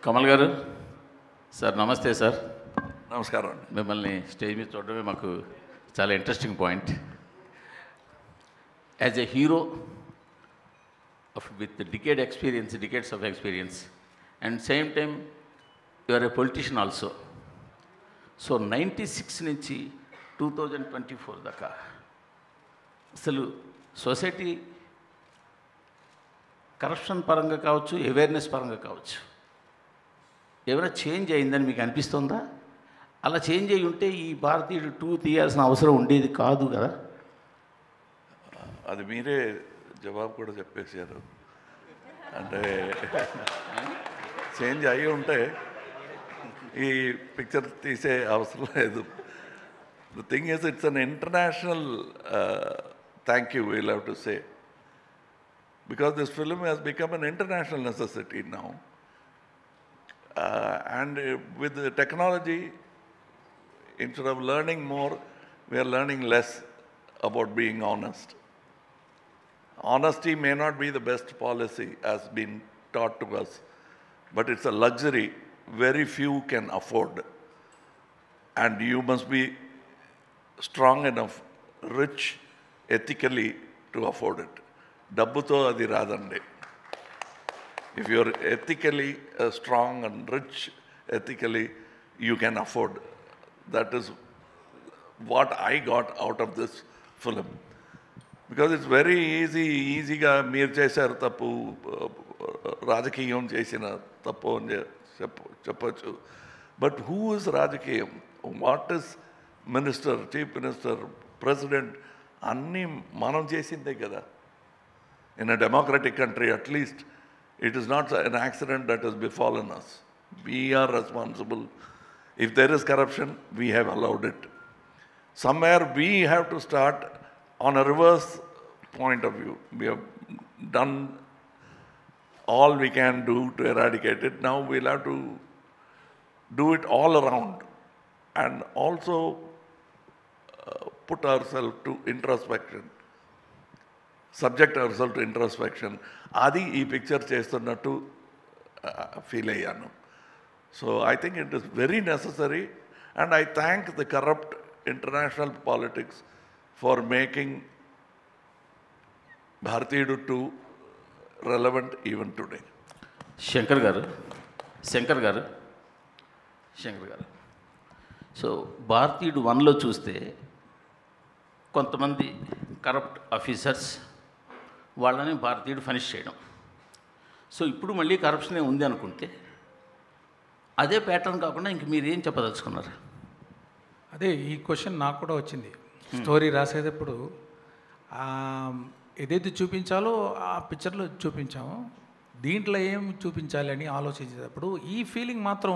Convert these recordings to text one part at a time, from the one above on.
కమల్ గారు సార్ నమస్తే సార్. నమస్కారం అండి. మిమ్మల్ని స్టేజ్ మీద చూడడమే మాకు చాలా interesting point. As a hero with decades of experience and same time you are a politician also. So 96 నుంచి 2024 దాకా అసలు సొసైటీ కరప్షన్ పరంగా కావచ్చు, అవేర్నెస్ పరంగా కావచ్చు, ఏమైనా చేంజ్ అయిందని మీకు అనిపిస్తుందా? అలా చేంజ్ అయ్యి ఉంటే ఈ భారతీయుడు 2 తీయాల్సిన అవసరం ఉండేది కాదు కదా. అది మీరే జవాబు కూడా చెప్పేశారు. అంటే చేంజ్ అయ్యి ఉంటే ఈ పిక్చర్ తీసే అవసరం లేదు. The thing is it's an international thank you will have to say, because this film has become an international necessity now. And with the technology, instead of learning more, we are learning less about being honest. Honesty may not be the best policy as been taught to us, but it's a luxury very few can afford. And you must be strong enough, rich ethically to afford it. డబ్బుతో అది రాదండి. If you are ethically strong and rich ethically you can afford. That is what I got out of this film. Because it's very ఈజీగా మీరు చేశారు తప్పు, రాజకీయం చేసిన తప్పు అని చెప్పచ్చు. బట్ హూ ఇస్ రాజకీయం? What is minister, chief minister, president? అన్నీ మనం చేసిందే కదా. In a democratic country, at least, it is not an accident that has befallen us. We are responsible. If there is corruption, we have allowed it. Somewhere we have to start on a reverse point of view. We have done all we can do to eradicate it. Now we'll have to do it all around and also put ourselves to introspection. Subject our to introspection. అది ఈ picture చేస్తున్నట్టు feel అయ్యాను. So I think it is very necessary and I thank the corrupt international politics for making Bharateeyudu 2 relevant even today. Shankar గారు so భారతీయుడు 1లో చూస్తే కొంతమంది corrupt officers వాళ్ళని భారతీయుడు ఫనిష్ చేయడం. సో ఇప్పుడు మళ్ళీ కరప్షనే ఉంది అనుకుంటే అదే ప్యాటర్న్ కాకుండా ఇంక మీరు ఏం చెప్పదలుచుకున్నారు? అదే ఈ క్వశ్చన్ నాకు కూడా వచ్చింది. స్టోరీ రాసేటప్పుడు ఏదైతే చూపించాలో ఆ పిక్చర్లో చూపించాము, దీంట్లో ఏం చూపించాలి అని ఆలోచించేటప్పుడు ఈ ఫీలింగ్ మాత్రం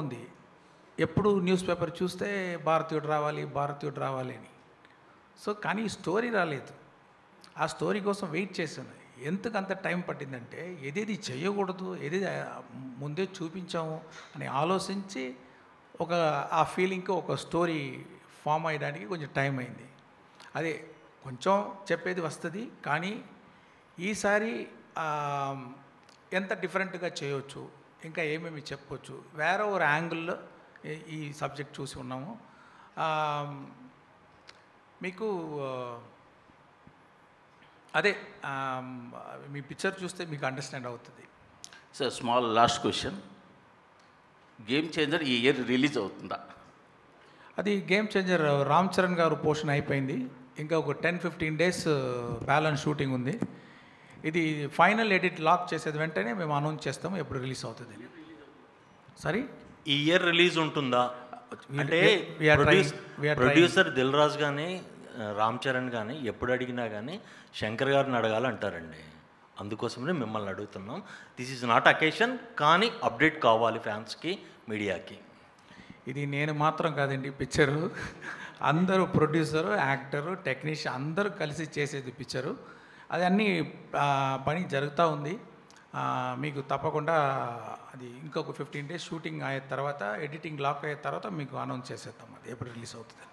ఉంది. ఎప్పుడు న్యూస్ పేపర్ చూస్తే భారతీయుడు రావాలి అని. సో కానీ స్టోరీ రాలేదు. ఆ స్టోరీ కోసం వెయిట్ చేశాను. ఎందుకు అంత టైం పట్టిందంటే ఏదేది చేయకూడదు, ఏదేది ముందే చూపించాము అని ఆలోచించి ఆ ఫీలింగ్కి ఒక స్టోరీ ఫామ్ అయ్యడానికి కొంచెం టైం అయింది. అదే కొంచెం చెప్పేది వస్తుంది, కానీ ఈసారి ఎంత డిఫరెంట్గా చేయవచ్చు, ఇంకా ఏమేమి చెప్పవచ్చు, వేరే ఒక యాంగిల్లో ఈ సబ్జెక్ట్ చూసి ఉన్నాము. మీకు అదే మీ పిక్చర్ చూస్తే మీకు అండర్స్టాండ్ అవుతుంది. Sir small last question, game changer ఈ ఇయర్ రిలీజ్ అవుతుందా? అది గేమ్ చేంజర్ రామ్ చరణ్ గారు పోర్షన్ అయిపోయింది. ఇంకా ఒక 10-15 డేస్ బ్యాలెన్స్ షూటింగ్ ఉంది. ఇది ఫైనల్ ఎడిట్ లాక్ చేసేది వెంటనే మేము అనౌన్స్ చేస్తాము ఎప్పుడు రిలీజ్ అవుతుంది. సరే, ఈ ఇయర్ రిలీజ్ ఉంటుందా అంటే ప్రొడ్యూసర్ దిల్ రాజు కానీ రామ్ చరణ్ కానీ ఎప్పుడు అడిగినా కానీ శంకర్ గారిని అడగాలంటారండి. అందుకోసమే మిమ్మల్ని అడుగుతున్నాం. దిస్ ఈజ్ నాట్ అకేషన్, కానీ అప్డేట్ కావాలి ఫ్యాన్స్కి, మీడియాకి. ఇది నేను మాత్రం కాదండి, పిక్చరు అందరూ ప్రొడ్యూసరు, యాక్టరు, టెక్నీషియన్ అందరూ కలిసి చేసేది పిక్చరు. అది అన్నీ పని జరుగుతూ ఉంది. మీకు తప్పకుండా అది ఇంకొక 15 డేస్ షూటింగ్ అయిన తర్వాత, ఎడిటింగ్ లాక్ అయిన తర్వాత మీకు అనౌన్స్ చేసేద్దాం అది ఎప్పుడు రిలీజ్ అవుతుంది.